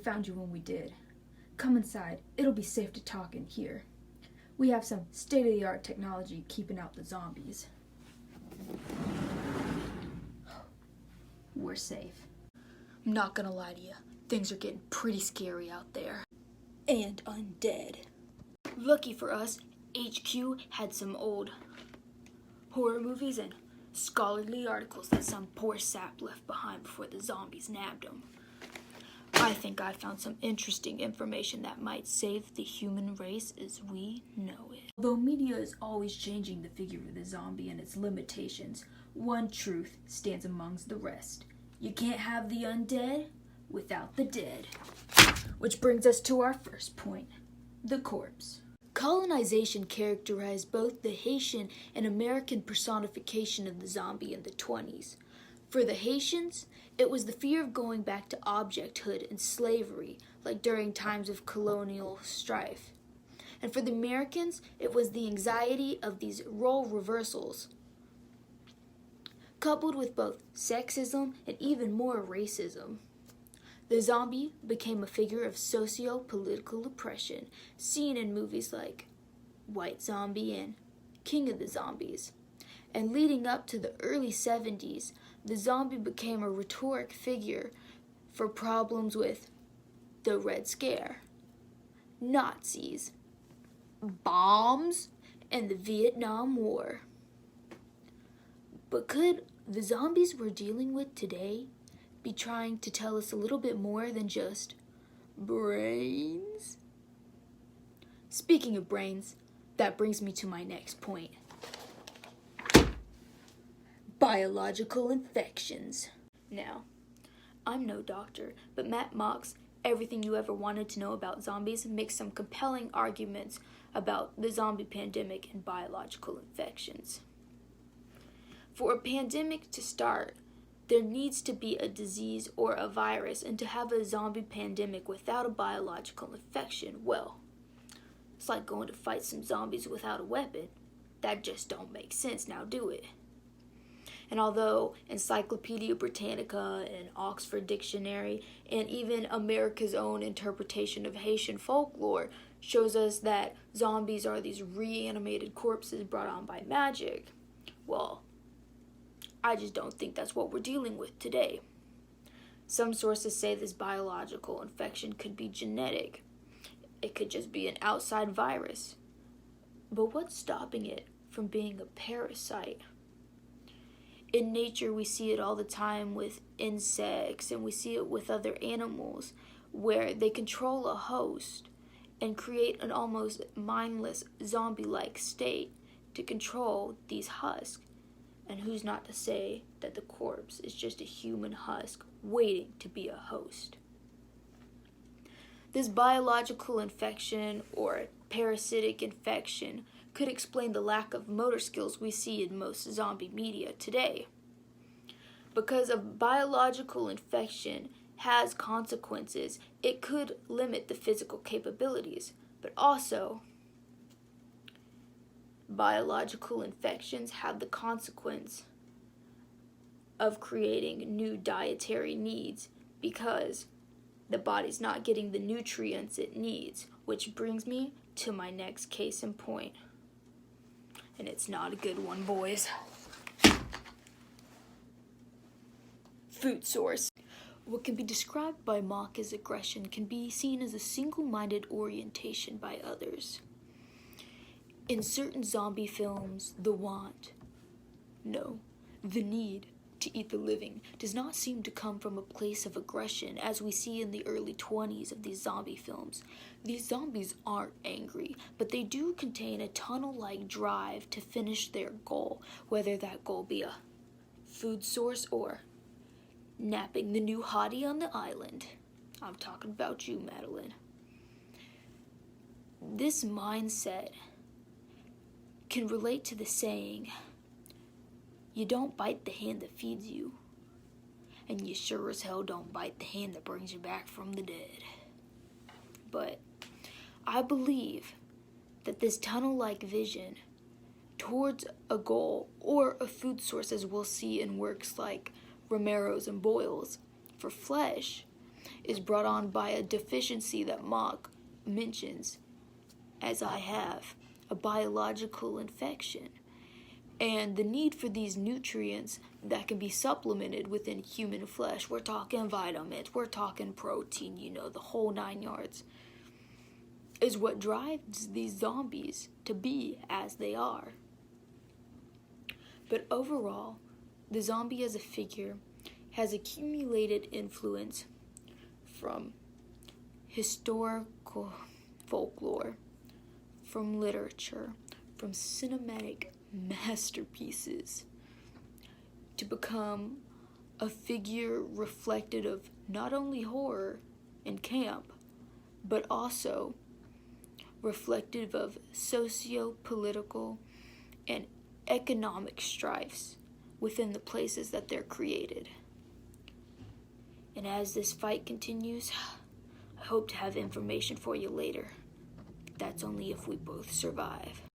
found you when we did. Come inside. It'll be safe to talk in here. We have some state-of-the-art technology keeping out the zombies. We're safe. I'm not gonna lie to you. Things are getting pretty scary out there. And undead. Lucky for us, HQ had some old horror movies and scholarly articles that some poor sap left behind before the zombies nabbed him. I think I found some interesting information that might save the human race as we know it. Although media is always changing the figure of the zombie and its limitations, one truth stands amongst the rest. You can't have the undead without the dead. Which brings us to our first point, the corpse. Colonization characterized both the Haitian and American personification of the zombie in the 20s. For the Haitians, it was the fear of going back to objecthood and slavery, like during times of colonial strife. And for the Americans, it was the anxiety of these role reversals, coupled with both sexism and even more racism. The zombie became a figure of socio-political oppression, seen in movies like White Zombie and King of the Zombies. And leading up to the early 70s, the zombie became a rhetoric figure for problems with the Red Scare, Nazis, bombs, and the Vietnam War. But could the zombies we're dealing with today be trying to tell us a little bit more than just brains? Speaking of brains, that brings me to my next point. Biological infections. Now, I'm no doctor, but Matt Mock's Everything You Ever Wanted to Know About Zombies makes some compelling arguments about the zombie pandemic and biological infections. For a pandemic to start, there needs to be a disease or a virus, and to have a zombie pandemic without a biological infection, well, it's like going to fight some zombies without a weapon. That just don't make sense, now do it? And although Encyclopedia Britannica and Oxford Dictionary and even America's own interpretation of Haitian folklore shows us that zombies are these reanimated corpses brought on by magic, well, I just don't think that's what we're dealing with today. Some sources say this biological infection could be genetic. It could just be an outside virus. But what's stopping it from being a parasite? In nature, we see it all the time with insects, and we see it with other animals, where they control a host and create an almost mindless zombie-like state to control these husks. And who's not to say that the corpse is just a human husk waiting to be a host? This biological infection or parasitic infection could explain the lack of motor skills we see in most zombie media today. Because a biological infection has consequences, it could limit the physical capabilities, but also biological infections have the consequence of creating new dietary needs because the body's not getting the nutrients it needs, which brings me to my next case in point. And it's not a good one, boys. Food source. What can be described by Mock as aggression can be seen as a single-minded orientation by others. In certain zombie films, the need to eat the living does not seem to come from a place of aggression, as we see in the early 20s of these zombie films. These zombies aren't angry, but they do contain a tunnel-like drive to finish their goal, whether that goal be a food source or napping the new hottie on the island. I'm talking about you, Madeline. This mindset can relate to the saying, you don't bite the hand that feeds you, and you sure as hell don't bite the hand that brings you back from the dead. But I believe that this tunnel-like vision towards a goal or a food source, as we'll see in works like Romero's and Boyle's, for flesh, is brought on by a deficiency that Mock mentions, as I have, a biological infection. And the need for these nutrients that can be supplemented within human flesh, we're talking vitamins, we're talking protein, the whole 9 yards, is what drives these zombies to be as they are. But overall, the zombie as a figure has accumulated influence from historical folklore, from literature, from cinematic masterpieces, to become a figure reflected of not only horror and camp, but also reflective of socio-political and economic strifes within the places that they're created. And as this fight continues, I hope to have information for you later. That's only if we both survive.